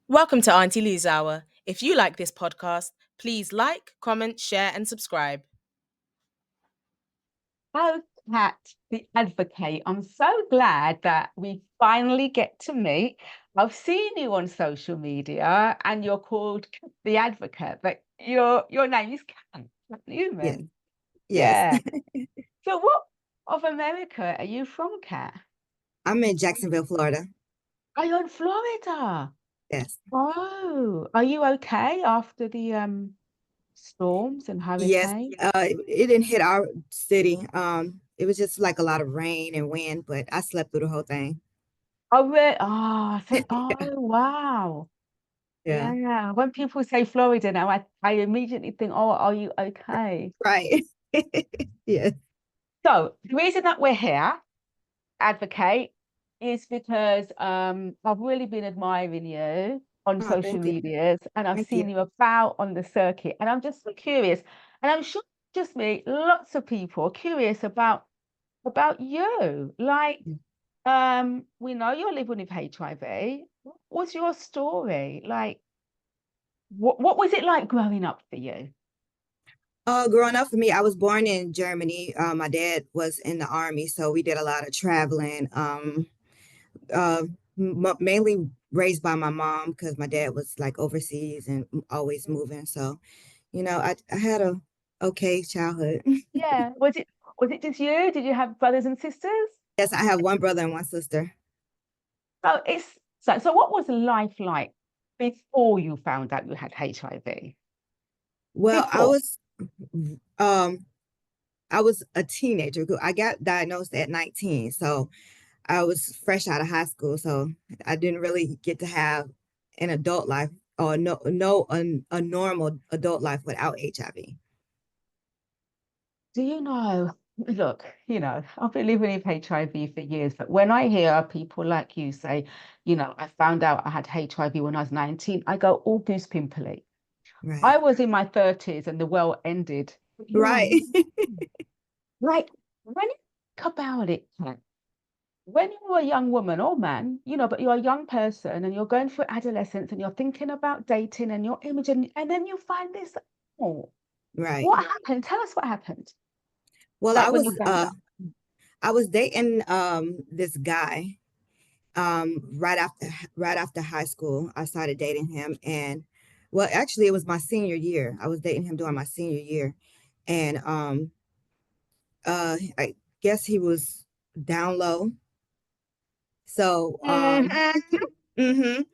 Welcome to Aunty Lou's Hour. If you like this podcast, please like, comment, share, and subscribe. Oh, Kat, the advocate. I'm so glad that we finally get to meet. I've seen you on social media and you're called the advocate, but your name is Kat Yes, Newman. yes. Yeah. So what of America are you from, Kat? I'm in Jacksonville, Florida. Are you in Florida? Yes. Oh, are you okay after the storms and Yes. hurricanes? It didn't hit our city. It was just like a lot of rain and wind, but I slept through the whole thing. Oh, oh, wow. Yeah. Yeah, when people say Florida now, I immediately think, oh, are you okay? Right. Yes. So the reason that we're here, advocate, is because I've really been admiring you on Oh, social thank you. medias and I've Thank you. seen you about on the circuit. And I'm just so curious, and I'm sure just me, lots of people are curious about you. Like, we know you're living with HIV. What was your story? Like, what was it like growing up for you? Growing up for me, I was born in Germany. My dad was in the army, so we did a lot of traveling. Uh, Mainly raised by my mom because my dad was like overseas and always moving. So, I had a okay childhood. Yeah. Was it just you? Did you have brothers and sisters? Yes, I have one brother and one sister. So what was life like before you found out you had HIV? Well, Before. um I was a teenager. I got diagnosed at 19, so I was fresh out of high school, so I didn't really get to have an adult life or a normal adult life without HIV. Do you know? Look, I've been living with HIV for years, but when I hear people like you say, I found out I had HIV when I was 19, I go all goose pimply. Right. I was in my 30s and the world ended. Right. Like, when you think about it, Kat, when you're a young woman or man, but you're a young person and you're going through adolescence and you're thinking about dating and your image, and then you find this. Oh, Right. what happened? Tell us what happened. Well, Like when you found out. I was dating this guy right after high school. I started dating him, and well, actually it was my senior year. I was dating him during my senior year. And I guess he was down low. So Mhm, mhm.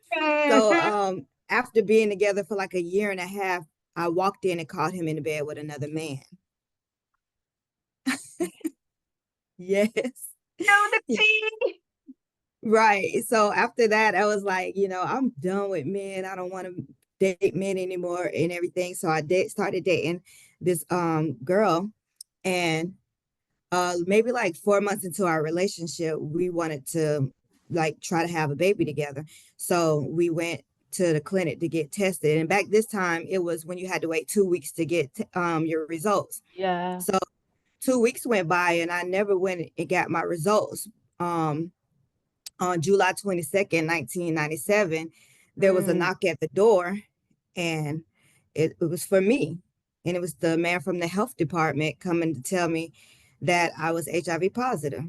So mhm. after being together for like a year and a half, I walked in and caught him in the bed with another man. Yes. Know the tea. Right. So after that, I was like, I'm done with men. I don't want to date men anymore and everything. So started dating this girl, and maybe like 4 months into our relationship, we wanted to like try to have a baby together. So we went to the clinic to get tested. And back this time, it was when you had to wait 2 weeks to get your results. Yeah. So 2 weeks went by and I never went and got my results. Um, on July 22nd, 1997, there was a Mm. knock at the door, and it was for me. And it was the man from the health department coming to tell me that I was HIV positive.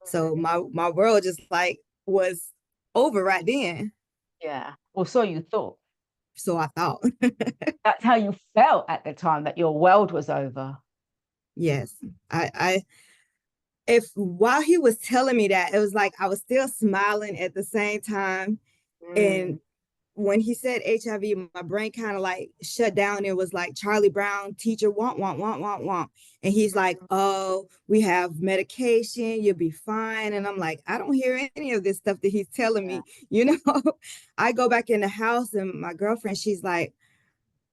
So my world just like was over right then. Yeah. Or so you thought. So I thought. That's how you felt at the time, that your world was over. Yes. I if while he was telling me that, it was like I was still smiling at the same time. And Mm. when he said HIV, my brain kind of like shut down. It was like Charlie Brown, teacher, want, want, want, want, want. And he's like, oh, we have medication, you'll be fine. And I'm like, I don't hear any of this stuff that he's telling Yeah. me. I go back in the house and my girlfriend, she's like,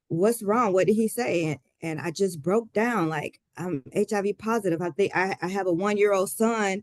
what's wrong? What did he say? And I just broke down like, I'm HIV positive. I think I have a 1-year-old son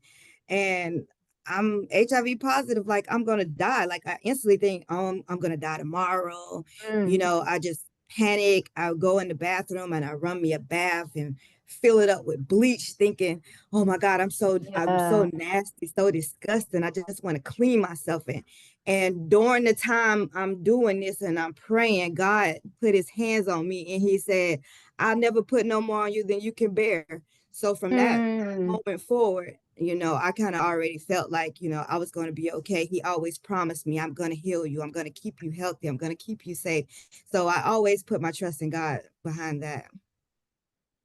and I'm HIV positive. Like I'm going to die. Like I instantly think, oh, I'm going to die tomorrow. Mm. I just panic. I go in the bathroom and I run me a bath and fill it up with bleach thinking, oh my God, I'm so Yeah. nasty, so disgusting. I just want to clean myself in. And during the time I'm doing this and I'm praying, God put his hands on me and he said, I'll never put no more on you than you can bear. So from that Mm. moment forward, I kind of already felt like, I was going to be okay. He always promised me, I'm going to heal you. I'm going to keep you healthy. I'm going to keep you safe. So I always put my trust in God behind that.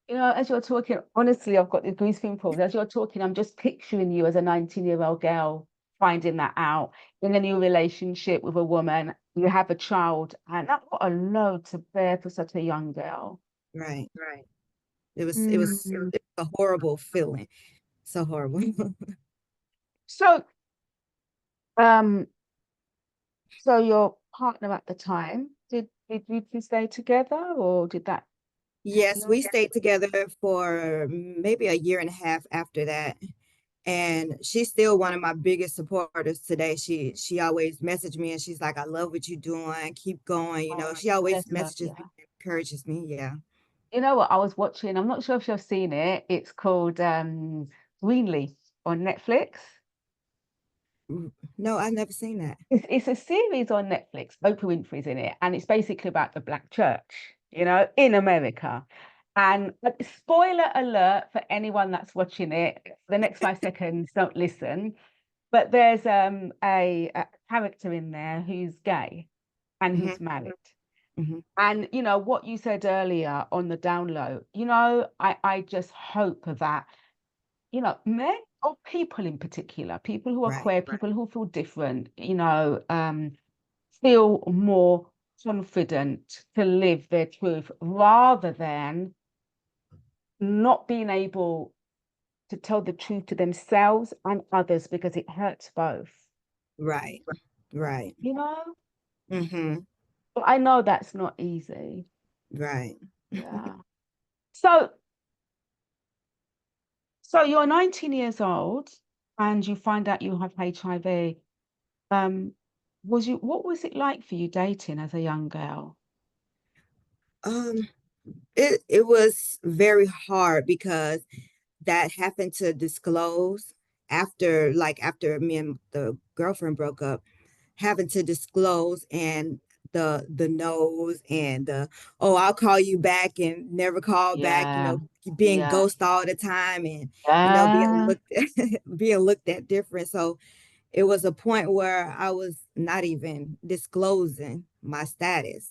As you're talking, honestly, I've got the goosebumps. As you're talking, I'm just picturing you as a 19-year-old girl finding that out in a new relationship with a woman. You have a child, and that's what a load to bear for such a young girl. Right. It was Mm. a horrible feeling. So horrible. So, um, so your partner at the time, did you two stay together, or did that? Yes, we stayed together for maybe a year and a half after that. And she's still one of my biggest supporters today. She always messaged me and she's like, I love what you're doing. Keep going. She always Bless her, messages yeah. me, encourages me. Yeah. You know what? I was watching. I'm not sure if you've seen it. It's called Greenleaf on Netflix. No, I've never seen that. It's a series on Netflix. Oprah Winfrey's in it, and it's basically about the Black church, in America. And spoiler alert for anyone that's watching it, the next 5 seconds, don't listen. But there's a character in there who's gay and Hmm. who's married. Hmm. And what you said earlier on the download, I just hope that men or people in particular, people who are Right. queer, people who feel different, feel more confident to live their truth rather than not being able to tell the truth to themselves and others because it hurts both, Right. Right. you know? Hmm. But I know that's not easy. Right. Yeah. So, so you're 19 years old and you find out you have HIV. Um, what was it like for you dating as a young girl? Um, it was very hard because that happened to disclose after me and the girlfriend broke up, having to disclose and the no's and the oh I'll call you back and never call back, Yeah, being yeah, ghost all the time and being yeah, looked being looked at different. So it was a point where I was not even disclosing my status.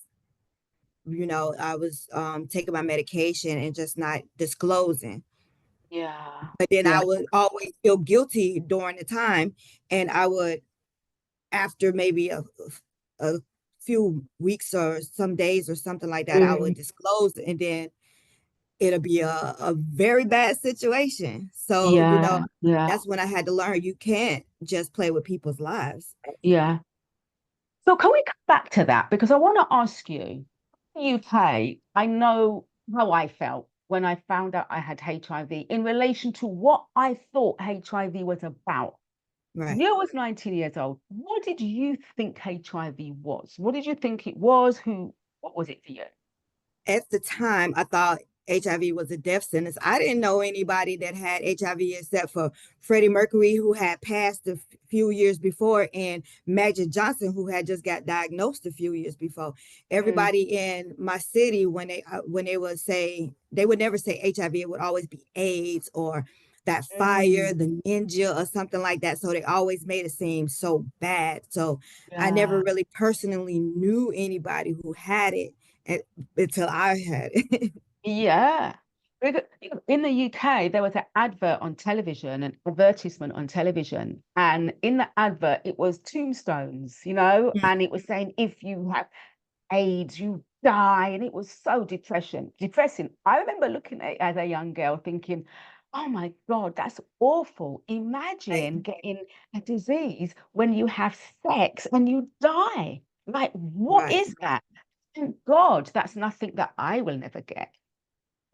I was taking my medication and just not disclosing. yeah, But then yeah. I would always feel guilty during the time, and I would, after maybe a few weeks or some days or something like that, I Mm, would disclose, and then it'll be a very bad situation. So, yeah, yeah, that's when I had to learn you can't just play with people's lives. yeah. So can we come back to that? Because I want to ask you, UK, I know how I felt when I found out I had HIV in relation to what I thought HIV was about. Right. You was 19 years old. What did you think HIV was? What did you think it was? What was it for you? At the time, I thought HIV was a death sentence. I didn't know anybody that had HIV except for Freddie Mercury, who had passed a few years before, and Magic Johnson, who had just got diagnosed a few years before. Mm, Everybody in my city, when they would say, they would never say HIV. It would always be AIDS or that fire, mm, the ninja, or something like that. So they always made it seem so bad. So I never yeah. really personally knew anybody who had it until I had it. Yeah. In the UK, there was an advert on television, an advertisement on television. And in the advert, it was tombstones, and it was saying, if you have AIDS, you die. And it was so depressing. I remember looking at it as a young girl thinking, oh my God, that's awful. Right, Imagine getting a disease when you have sex and you die. Like, what right, is that? Thank God, that's nothing that I will never get.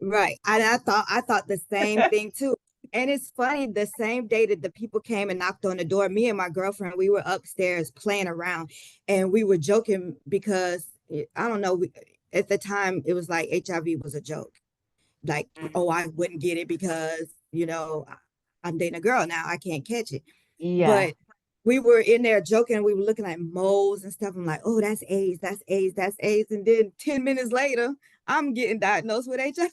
right. And I thought the same thing too. And it's funny, the same day that the people came and knocked on the door, me and my girlfriend, we were upstairs playing around and we were joking because I don't know, at the time it was like HIV was a joke. Like, oh, I wouldn't get it because, I'm dating a girl now, I can't catch it. Yeah, But we were in there joking. We were looking at moles and stuff. I'm like, oh, that's AIDS, that's AIDS, that's AIDS. And then 10 minutes later, I'm getting diagnosed with HIV.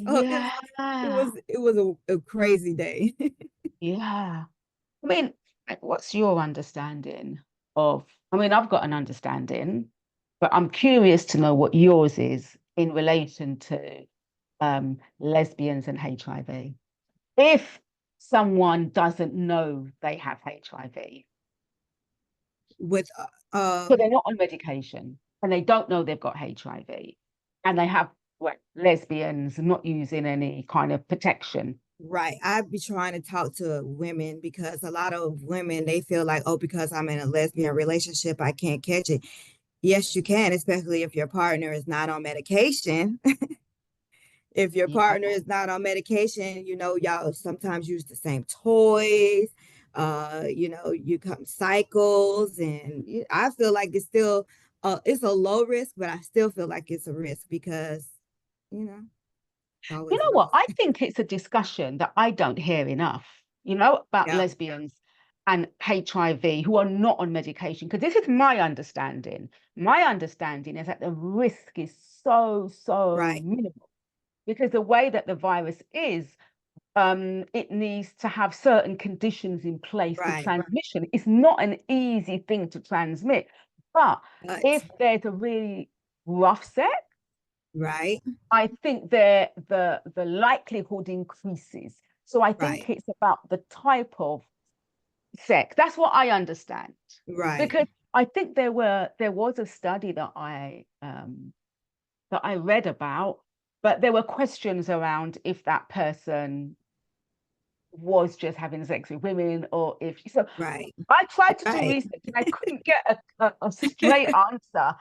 So Yeah. it was a crazy day. Yeah. I mean, what's your understanding of, I mean, I've got an understanding, but I'm curious to know what yours is in relation to lesbians and HIV. If someone doesn't know they have HIV, With so they're not on medication and they don't know they've got HIV, and they have lesbians not using any kind of protection. right. I'd be trying to talk to women because a lot of women they feel like, oh, because I'm in a lesbian relationship, I can't catch it. Yes, you can, especially if your partner is not on medication. If your Yeah. partner is not on medication, y'all sometimes use the same toys. You come cycles, and I feel like it's still it's a low risk, but I still feel like it's a risk because it's You always a know what? risk. I think it's a discussion that I don't hear enough, about Yeah, lesbians and HIV who are not on medication. Because this is my understanding. My understanding is that the risk is so right, minimal because the way that the virus is, it needs to have certain conditions in place for right. transmission. It's not an easy thing to transmit. But But if there's a really rough set, right, I think the likelihood increases. So I think right, it's about the type of sex. That's what I understand. right, Because I think there was a study that I read about, but there were questions around if that person was just having sex with women or if so. right, I tried to do right. research and I couldn't get a straight answer,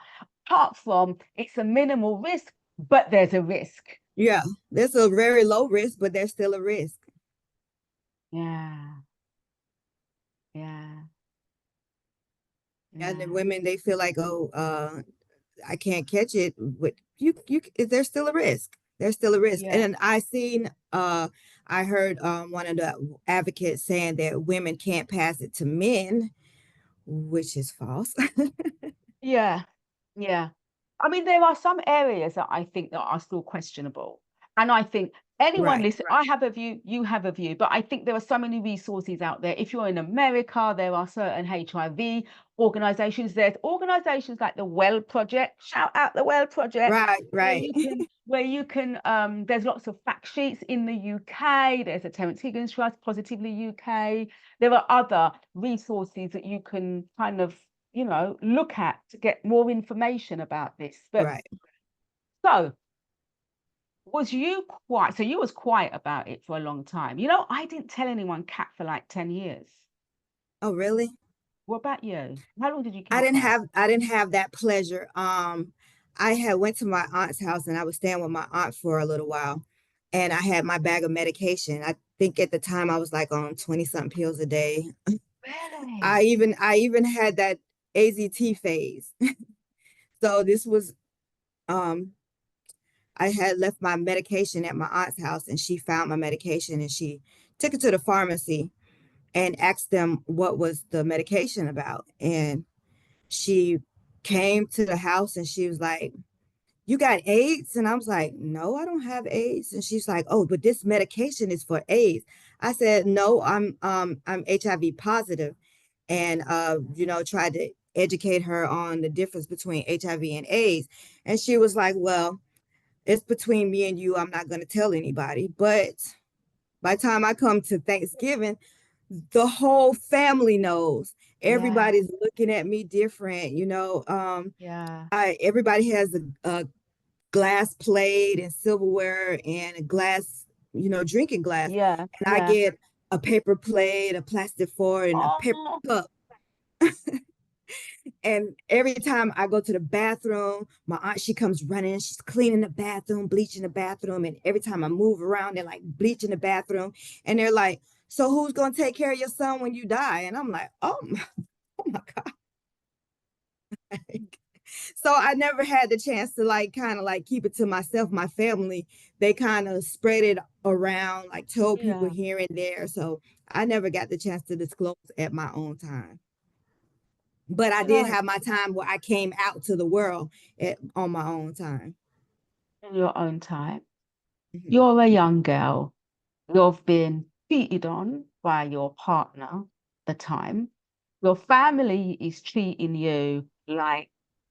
apart from it's a minimal risk, but there's a risk. Yeah, there's a very low risk, but there's still a risk. Yeah, yeah, And the yeah, women they feel like, oh, I can't catch it. But there's still a risk. There's still a risk. yeah, And I heard one of the advocates saying that women can't pass it to men, which is false. yeah, yeah. I mean, there are some areas that I think that are still questionable. And I think anyone Right, listen, I have a view, you have a view, but I think there are so many resources out there. If you're in America, there are certain HIV organizations. There's organizations like the Well Project. Shout out the Well Project, right, where right, there's lots of fact sheets in the UK. There's a Terence Higgins Trust, Positively UK. There are other resources that you can kind of look at to get more information about this. But right. so so you was quiet about it for a long time. I didn't tell anyone cat for like 10 years. Oh, really? What about you? How long did you I keep didn't quiet? have I didn't have that pleasure. I had went to my aunt's house and I was staying with my aunt for a little while, and I had my bag of medication. I think at the time I was like on 20 something pills a day. I Really? even I even had that AZT phase. So this was um I had left my medication at my aunt's house and she found my medication and she took it to the pharmacy and asked them what was the medication about. And she came to the house and she was like, "You got AIDS?" And I was like, "No, I don't have AIDS." And she's like, "Oh, but this medication is for AIDS." I said, "No, I'm HIV positive." And tried to educate her on the difference between HIV and AIDS. And she was like, "Well, it's between me and you. I'm not going to tell anybody." But by the time I come to Thanksgiving, the whole family knows. Yeah, Everybody's looking at me different, yeah, everybody has a glass plate and silverware and a glass, drinking glass. yeah, And I yeah. get a paper plate, a plastic fork, and a paper Oh, cup. And every time I go to the bathroom, my aunt, she comes running, she's cleaning the bathroom, bleaching the bathroom. And every time I move around, they're like bleaching the bathroom. And they're like, "So who's going to take care of your son when you die?" And I'm like, oh my God. So I never had the chance to like kind of like keep it to myself. My family, they kind of spread it around, like told people yeah. here and there. So I never got the chance to disclose at my own time. but I did Right. have my time where I came out to the world on my own time. In your own time. Mhm. You're a young girl. You've been cheated on by your partner at the time. Your family is treating you like,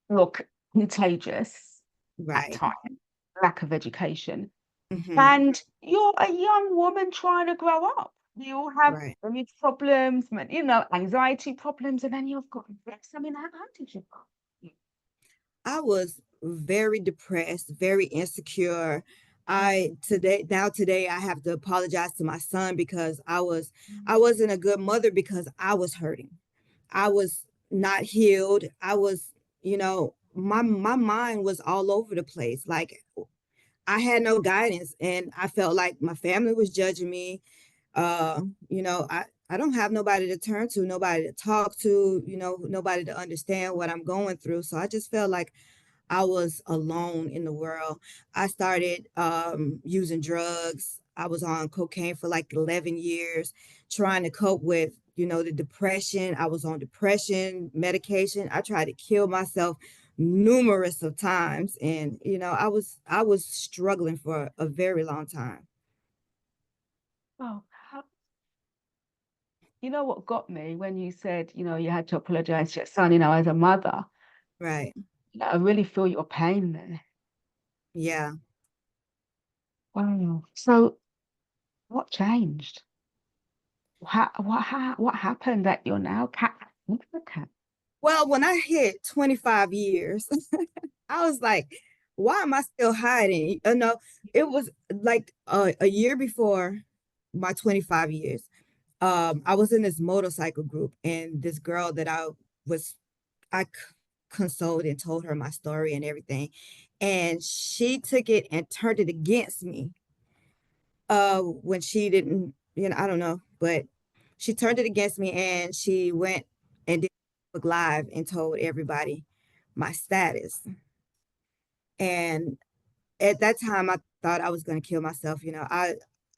look, contagious at Right. times, lack of education. Hmm. And you're a young woman trying to grow up. You have Right. these problems, anxiety problems, and then you've got this. I mean, how did you go? I was very depressed, very insecure. Today I have to apologize to my son because I wasn't a good mother because I was hurting. I was not healed. I was, my mind was all over the place. Like I had no guidance and I felt like my family was judging me. Uh, I don't have nobody to turn to, nobody to talk to, nobody to understand what I'm going through. So I just felt like I was alone in the world. I started using drugs. I was on cocaine for like 11 years, trying to cope with, the depression. I was on depression medication. I tried to kill myself numerous of times. And, I was struggling for a very long time. Oh, you know what got me when you said, you had to apologize to your son, as a mother. Right. I really feel your pain there. Yeah. Wow. So what changed? What happened that you're now cat advocate? Well, when I hit 25 years, I was like, why am I still hiding? No, it was like a year before my 25 years. I was in this motorcycle group, and this girl that I consoled and told her my story and everything. And she took it and turned it against me. When she didn't, I don't know, but she turned it against me and she went and did Facebook Live and told everybody my status. And at that time I thought I was going to kill myself.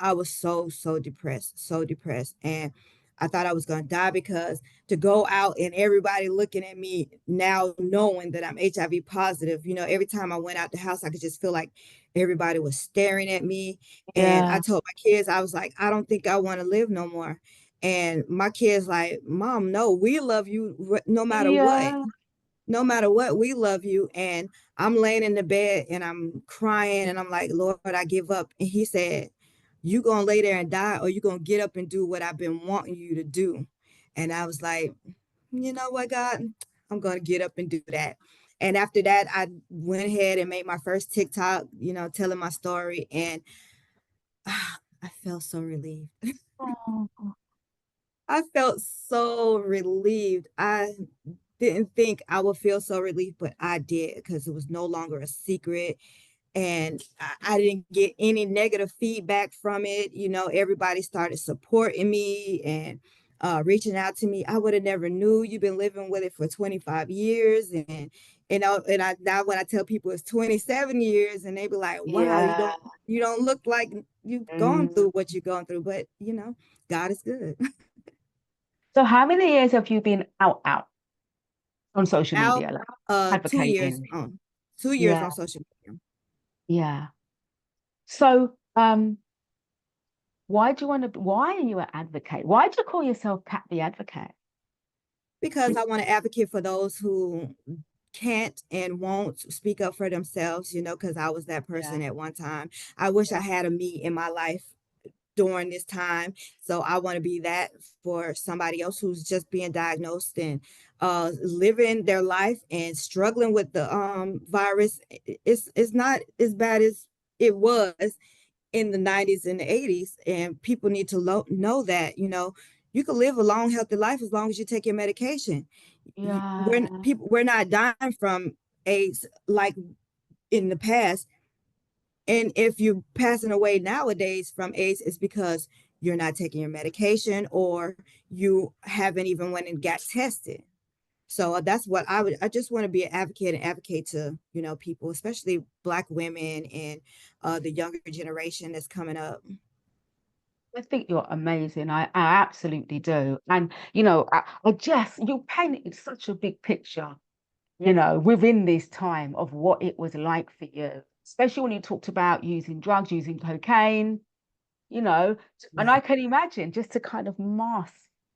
I was so depressed, so depressed, and I thought I was going to die because to go out and everybody looking at me now knowing that I'm HIV positive, every time I went out the house I could just feel like everybody was staring at me. And I Yeah. told my kids, I was like, I don't think I want to live no more. And my kids like, Mom, no, we love you no matter what. Yeah. No matter what, we love you. And I'm laying in the bed and I'm crying and I'm like, Lord, I give up. And he said, you gonna lay there and die, or you gonna get up and do what I've been wanting you to do. And I was like, you know what, God, I'm gonna get up and do that. And after that, I went ahead and made my first TikTok, telling my story. And I felt so relieved. Oh, I felt so relieved. I didn't think I would feel so relieved, but I did because it was no longer a secret. And I didn't get any negative feedback from it. Everybody started supporting me and reaching out to me. I would have never knew you've been living with it for 25 years. And, and I now when I tell people it's 27 years and they be like, wow, yeah. you don't look like you've gone Mm. through what you've gone through, but God is good. So how many years have you been out on social Out media, like 2 years advocating? on 2 years Yeah, on social media. yeah. So, why are you an advocate? Why do you call yourself Cat the Advocate? Because I want to advocate for those who can't and won't speak up for themselves, because I was that Yeah, person at one time. I wish I yeah, had a me in my life during this time. So I want to be that for somebody else who's just being diagnosed and living their life and struggling with the virus. It's not as bad as it was in the 90s and the 80s, and people need to know that you can live a long healthy life as long as you take your medication. yeah, We're not dying from AIDS like in the past. And if you're passing away nowadays from AIDS, it's because you're not taking your medication or you haven't even went and got tested. So that's what I just want to be an advocate and advocate to, people, especially Black women and the younger generation that's coming up. I think you're amazing. I absolutely do. And, you painted such a big picture, within this time of what it was like for you, especially when you talked about using drugs, using cocaine, and I Right. can imagine just to kind of mask.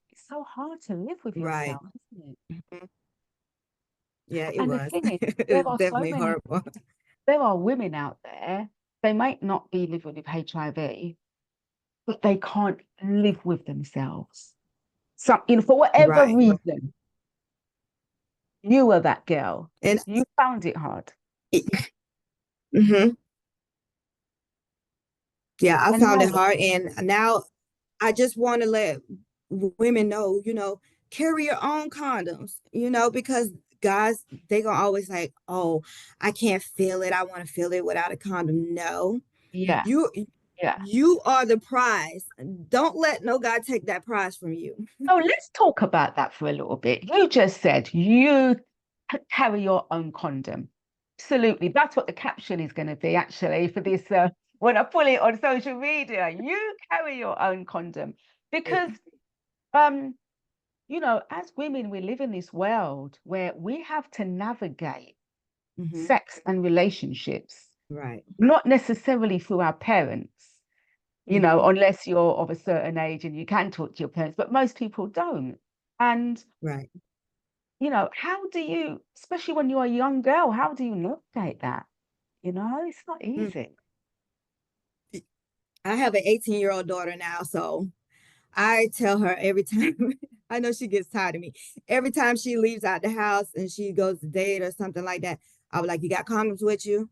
It's so hard to live with Right. yourself, isn't it? Mhm. Yeah, it And the was. thing is, It there was are so definitely many, horrible. there are women out there, they might not be living with HIV, but they can't live with themselves. So, for whatever Right. reason, you were that girl. And You found it hard. mhm. Yeah, I And found now, it hard. And now I just want to let women know, carry your own condoms, because guys, they gonna always like, oh, I can't feel it. I want to feel it without a condom. No, yeah, you yeah. you are the prize. Don't let no guy take that prize from you. So let's talk about that for a little bit. You just said you carry your own condom. Absolutely. That's what the caption is going to be actually for this. When I put it on social media, you carry your own condom because, um, as women, we live in this world where we have to navigate Hmm. sex and relationships, Right. not necessarily through our parents, Hmm. unless you're of a certain age and you can talk to your parents, but most people don't. And, Right. how do you, especially when you're a young girl, how do you navigate that? It's not Mm. easy. I have an 18-year-old daughter now, so I tell her every time, I know she gets tired of me. Every time she leaves out the house and she goes to date or something like that, I was like, you got condoms with you?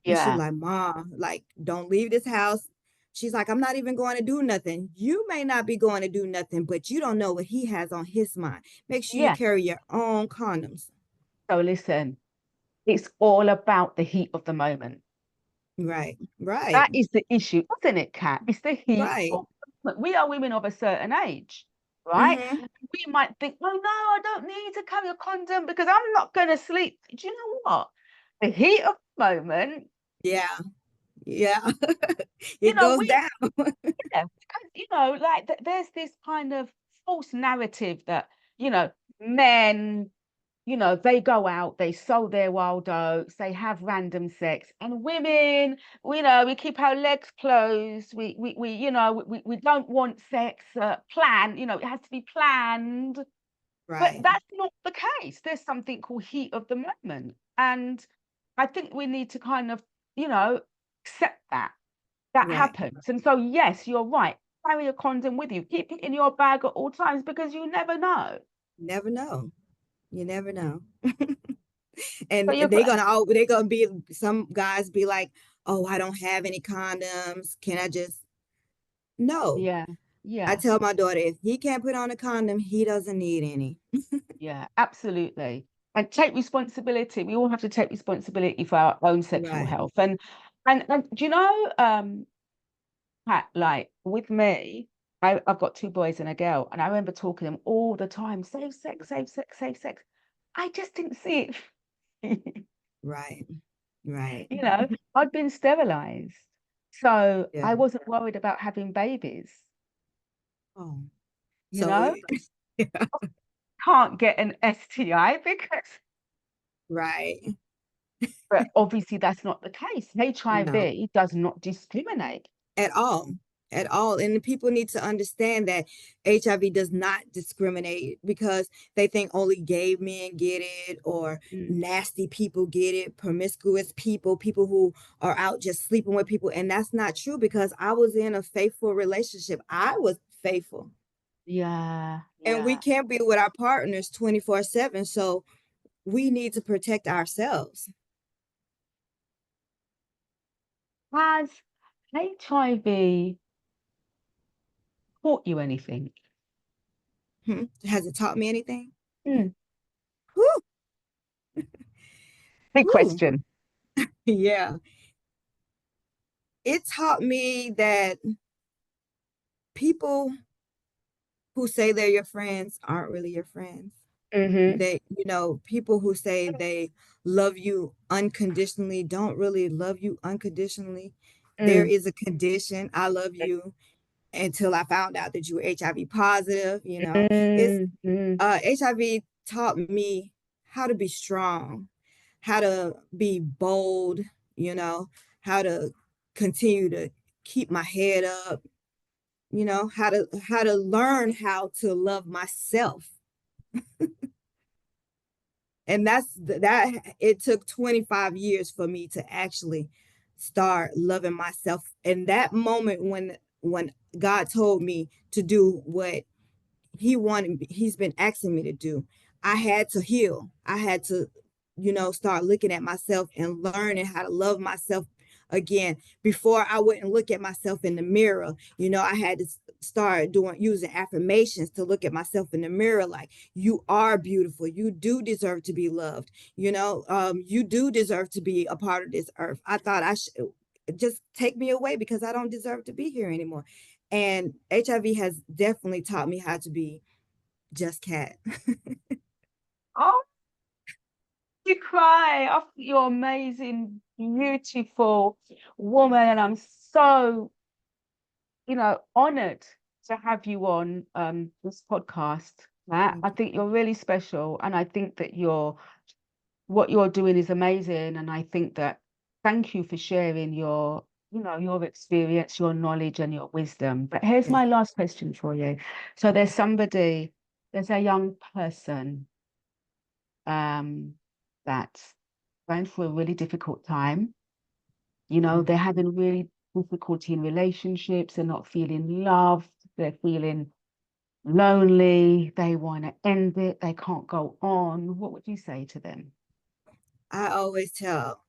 And she's Yeah. like, Mom, like, don't leave this house. She's like, I'm not even going to do nothing. You may not be going to do nothing, but you don't know what he has on his mind. Make sure you Yeah. carry your own condoms. So listen, it's all about the heat of the moment. Right, right, That is the issue, isn't it, Kat? It's the heat right. of we are women of a certain age, right? Mm-hmm. We might think, oh no, I don't need to carry a condom because I'm not going to sleep. Do you know what? The heat of the moment, Yeah, yeah. you It know, goes we down. yeah, because like there's this kind of false narrative that men, they go out, they sow their wild oats, they have random sex, and women, we keep our legs closed. We don't want sex planned. It has to be planned, but Right, that's not the case. There's something called heat of the moment, and I think we need to kind of, accept that right. happens. And so, yes, you're right. Carry a condom with you. Keep it in your bag at all times because you never know. Never know. You never know. So And you're they're gonna be, some guys be like, oh, I don't have any condoms. Can I just, no. yeah, I yeah, tell my daughter, if he can't put on a condom, he doesn't need any. yeah, absolutely. And take responsibility. We all have to take responsibility for our own sexual Right. health. And do you know, Pat, like with me, I've got two boys and a girl, and I remember talking to them all the time, safe sex, safe sex, safe sex. I just didn't see it. Right. Right. I'd been sterilized. So Yeah. I wasn't worried about having babies, Oh, you so know? Can't get an STI because, right. but obviously that's not the case. No, HIV does not discriminate. at all. At all. And the people need to understand that HIV does not discriminate, because they think only gay men get it, or Mm, nasty people get it, promiscuous people, people who are out just sleeping with people. And that's not true, because I was in a faithful relationship. I was faithful. yeah, And we yeah. can't be with our partners 24/7. So we need to protect ourselves. Has HIV taught you anything? Hmm. Has it taught me anything? Mm, Whew, big whew. question. Yeah. It taught me that people who say they're your friends aren't really your friends. Hmm. They, people who say they love you unconditionally don't really love you unconditionally. There Mm, is a condition. I love you. until I found out that you were HIV positive. It's HIV taught me how to be strong, how to be bold, how to continue to keep my head up, how to learn how to love myself. And that it took 25 years for me to actually start loving myself. And that moment when God told me to do what he's been asking me to do, I had to heal. I had to, start looking at myself and learning how to love myself again. Before, I wouldn't look at myself in the mirror. I had to start using affirmations to look at myself in the mirror, like, you are beautiful, you do deserve to be loved, you do deserve to be a part of this earth. I thought I should just take me away because I don't deserve to be here anymore. And HIV has definitely taught me how to be just Cat. Oh, you cry. I think you're amazing, beautiful woman, and I'm so, honored to have you on this podcast, Matt. I think you're really special, and I think that what you're doing is amazing. And I think that thank you for sharing your experience, your knowledge, and your wisdom. But here's my last question for you. So there's a young person that's going through a really difficult time. They're having really difficulty in relationships, they're not feeling loved, they're feeling lonely, they want to end it, they can't go on. What would you say to them? I always tell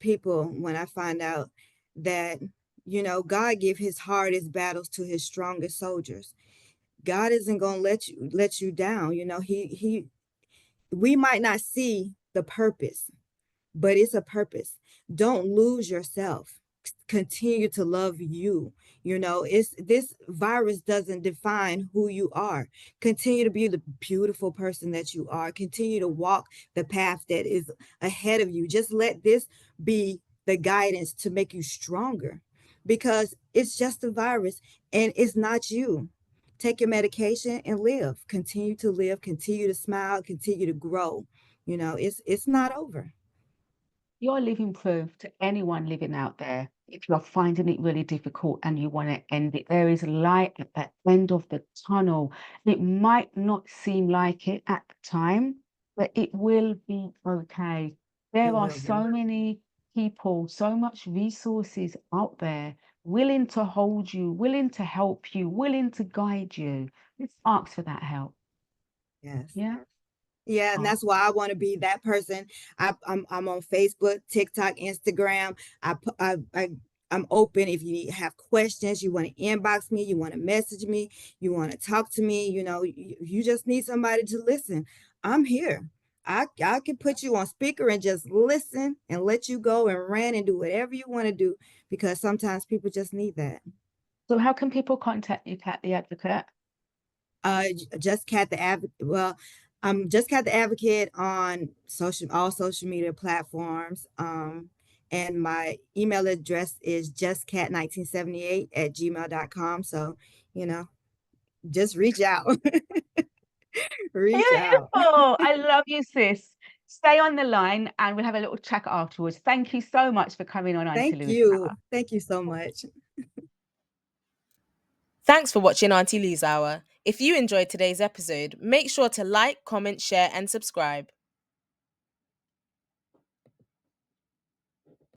people when I find out that, God give his hardest battles to his strongest soldiers. God isn't going to let you down. We might not see the purpose, but it's a purpose. Don't lose yourself. Continue to love you. This virus doesn't define who you are. Continue to be the beautiful person that you are. Continue to walk the path that is ahead of you. Just let this be the guidance to make you stronger, because it's just a virus and it's not you. Take your medication and live. Continue to live, continue to smile, continue to grow. It's not over. You're living proof to anyone living out there. If you're finding it really difficult and you want to end it, there is light at the end of the tunnel. It might not seem like it at the time, but it will be okay. There are so many people, so much resources out there willing to hold you, willing to help you, willing to guide you. Let's ask for that help. Yes. Yeah. Yeah, and that's why I want to be that person. I'm on Facebook, TikTok, Instagram. I'm open. If you have questions, you want to inbox me, you want to message me, you want to talk to me, you just need somebody to listen. I'm here. I can put you on speaker and just listen and let you go and rant and do whatever you want to do, because sometimes people just need that. So how can people contact you, Cat the Advocate? Just Cat the Advocate. Well, I'm Just Cat the Advocate on all social media platforms. And my email address is justcat1978@gmail.com. So, just reach out. Reach out. Beautiful. I love you, sis. Stay on the line and we'll have a little chat afterwards. Thank you so much for coming on Aunty Thank Lou's you. Hour. Thank you so much. Thanks for watching Aunty Lou's Hour. If you enjoyed today's episode, make sure to like, comment, share, and subscribe.